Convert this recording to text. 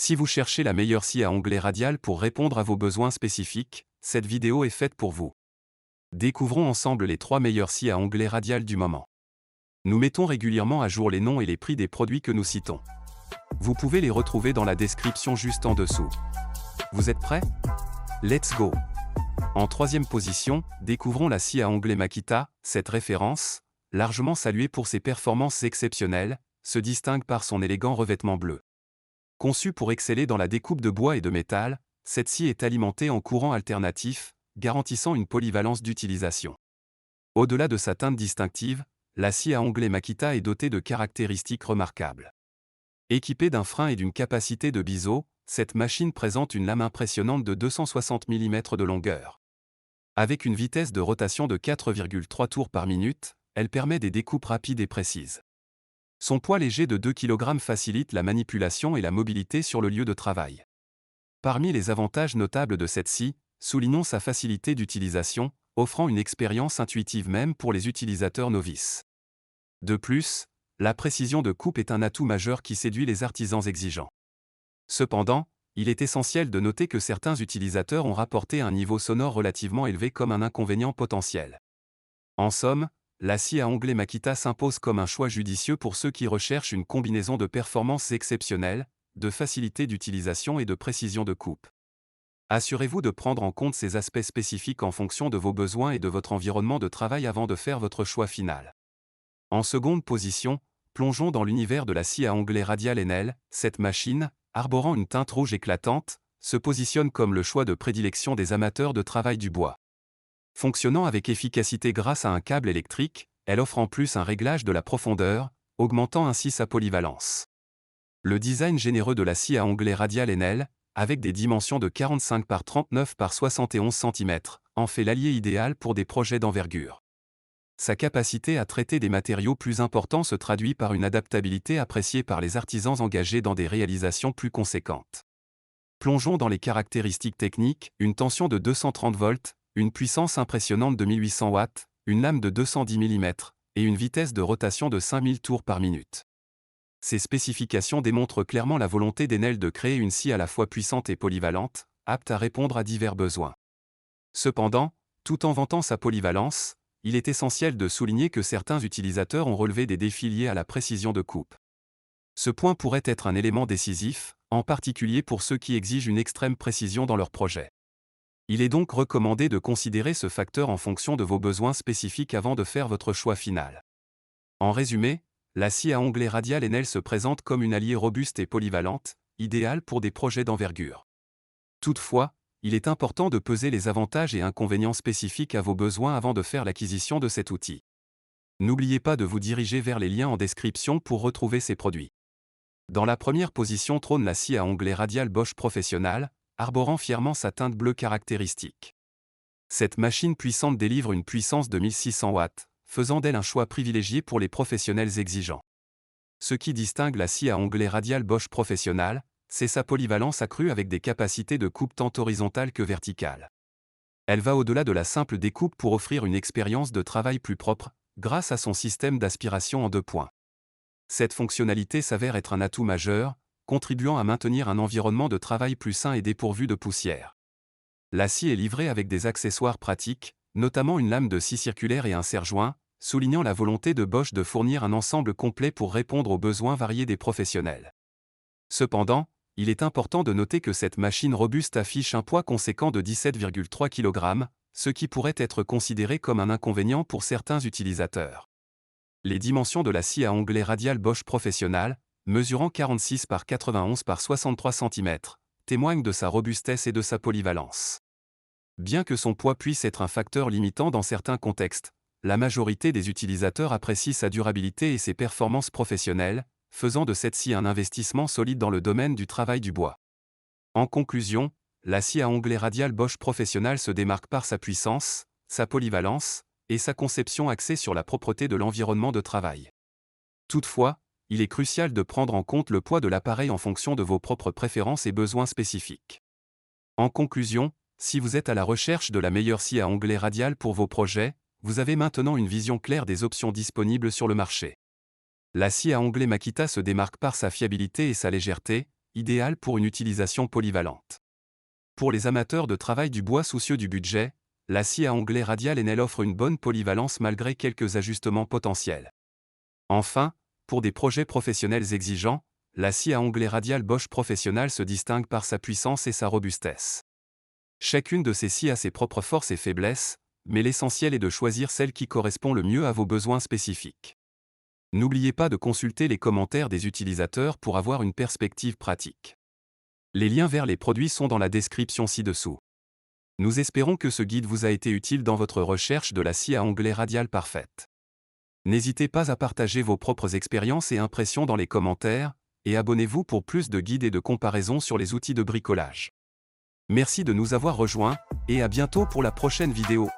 Si vous cherchez la meilleure scie à onglet radial pour répondre à vos besoins spécifiques, cette vidéo est faite pour vous. Découvrons ensemble les 3 meilleures scies à onglet radial du moment. Nous mettons régulièrement à jour les noms et les prix des produits que nous citons. Vous pouvez les retrouver dans la description juste en dessous. Vous êtes prêts? Let's go! En 3e position, découvrons la scie à onglet Makita. Cette référence, largement saluée pour ses performances exceptionnelles, se distingue par son élégant revêtement bleu. Conçue pour exceller dans la découpe de bois et de métal, cette scie est alimentée en courant alternatif, garantissant une polyvalence d'utilisation. Au-delà de sa teinte distinctive, la scie à onglet Makita est dotée de caractéristiques remarquables. Équipée d'un frein et d'une capacité de biseau, cette machine présente une lame impressionnante de 260 mm de longueur. Avec une vitesse de rotation de 4,3 tours par minute, elle permet des découpes rapides et précises. Son poids léger de 2 kg facilite la manipulation et la mobilité sur le lieu de travail. Parmi les avantages notables de cette scie, soulignons sa facilité d'utilisation, offrant une expérience intuitive même pour les utilisateurs novices. De plus, la précision de coupe est un atout majeur qui séduit les artisans exigeants. Cependant, il est essentiel de noter que certains utilisateurs ont rapporté un niveau sonore relativement élevé comme un inconvénient potentiel. En somme, la scie à onglet Makita s'impose comme un choix judicieux pour ceux qui recherchent une combinaison de performances exceptionnelles, de facilité d'utilisation et de précision de coupe. Assurez-vous de prendre en compte ces aspects spécifiques en fonction de vos besoins et de votre environnement de travail avant de faire votre choix final. En seconde position, plongeons dans l'univers de la scie à onglet radial Enel. Cette machine, arborant une teinte rouge éclatante, se positionne comme le choix de prédilection des amateurs de travail du bois. Fonctionnant avec efficacité grâce à un câble électrique, elle offre en plus un réglage de la profondeur, augmentant ainsi sa polyvalence. Le design généreux de la scie à onglet radial Enel, avec des dimensions de 45 par 39 par 71 cm, en fait l'allié idéal pour des projets d'envergure. Sa capacité à traiter des matériaux plus importants se traduit par une adaptabilité appréciée par les artisans engagés dans des réalisations plus conséquentes. Plongeons dans les caractéristiques techniques, une tension de 230 volts, une puissance impressionnante de 1800 watts, une lame de 210 mm, et une vitesse de rotation de 5000 tours par minute. Ces spécifications démontrent clairement la volonté d'Enel de créer une scie à la fois puissante et polyvalente, apte à répondre à divers besoins. Cependant, tout en vantant sa polyvalence, il est essentiel de souligner que certains utilisateurs ont relevé des défis liés à la précision de coupe. Ce point pourrait être un élément décisif, en particulier pour ceux qui exigent une extrême précision dans leur projet. Il est donc recommandé de considérer ce facteur en fonction de vos besoins spécifiques avant de faire votre choix final. En résumé, la scie à onglet radial Enel se présente comme une alliée robuste et polyvalente, idéale pour des projets d'envergure. Toutefois, il est important de peser les avantages et inconvénients spécifiques à vos besoins avant de faire l'acquisition de cet outil. N'oubliez pas de vous diriger vers les liens en description pour retrouver ces produits. Dans la première position trône la scie à onglet radial Bosch Professional, arborant fièrement sa teinte bleue caractéristique. Cette machine puissante délivre une puissance de 1600 watts, faisant d'elle un choix privilégié pour les professionnels exigeants. Ce qui distingue la scie à onglet radial Bosch Professional, c'est sa polyvalence accrue avec des capacités de coupe tant horizontales que verticales. Elle va au-delà de la simple découpe pour offrir une expérience de travail plus propre, grâce à son système d'aspiration en 2 points. Cette fonctionnalité s'avère être un atout majeur, contribuant à maintenir un environnement de travail plus sain et dépourvu de poussière. La scie est livrée avec des accessoires pratiques, notamment une lame de scie circulaire et un serre-joint, soulignant la volonté de Bosch de fournir un ensemble complet pour répondre aux besoins variés des professionnels. Cependant, il est important de noter que cette machine robuste affiche un poids conséquent de 17,3 kg, ce qui pourrait être considéré comme un inconvénient pour certains utilisateurs. Les dimensions de la scie à onglet radial Bosch Professional, mesurant 46 par 91 par 63 cm, témoignent de sa robustesse et de sa polyvalence. Bien que son poids puisse être un facteur limitant dans certains contextes, la majorité des utilisateurs apprécient sa durabilité et ses performances professionnelles, faisant de cette scie un investissement solide dans le domaine du travail du bois. En conclusion, la scie à onglet radial Bosch Professional se démarque par sa puissance, sa polyvalence, et sa conception axée sur la propreté de l'environnement de travail. Toutefois, il est crucial de prendre en compte le poids de l'appareil en fonction de vos propres préférences et besoins spécifiques. En conclusion, si vous êtes à la recherche de la meilleure scie à onglet radial pour vos projets, vous avez maintenant une vision claire des options disponibles sur le marché. La scie à onglet Makita se démarque par sa fiabilité et sa légèreté, idéale pour une utilisation polyvalente. Pour les amateurs de travail du bois soucieux du budget, la scie à onglet radial Enel offre une bonne polyvalence malgré quelques ajustements potentiels. Enfin, pour des projets professionnels exigeants, la scie à onglet radial Bosch Professional se distingue par sa puissance et sa robustesse. Chacune de ces scies a ses propres forces et faiblesses, mais l'essentiel est de choisir celle qui correspond le mieux à vos besoins spécifiques. N'oubliez pas de consulter les commentaires des utilisateurs pour avoir une perspective pratique. Les liens vers les produits sont dans la description ci-dessous. Nous espérons que ce guide vous a été utile dans votre recherche de la scie à onglet radial parfaite. N'hésitez pas à partager vos propres expériences et impressions dans les commentaires, et abonnez-vous pour plus de guides et de comparaisons sur les outils de bricolage. Merci de nous avoir rejoints, et à bientôt pour la prochaine vidéo.